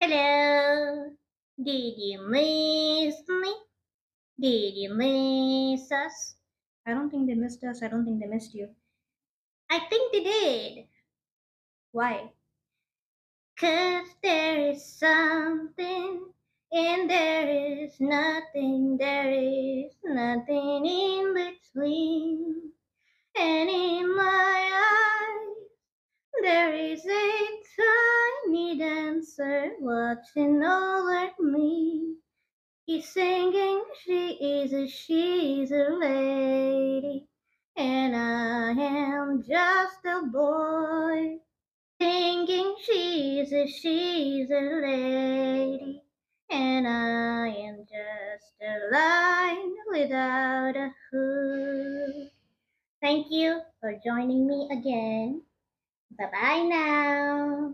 Hello. Did you miss me? Did you miss us? I don't think they missed us. I don't think they missed you. I think they did. Why? 'Cause there is something and there is nothing. There is nothing in between. And in my eyes, there is a tiny dancer watching over me. He's singing, she's a lady, and I am just a boy. Singing, she's a lady, and I am just a line without a hood. Thank you for joining me again. Bye bye now.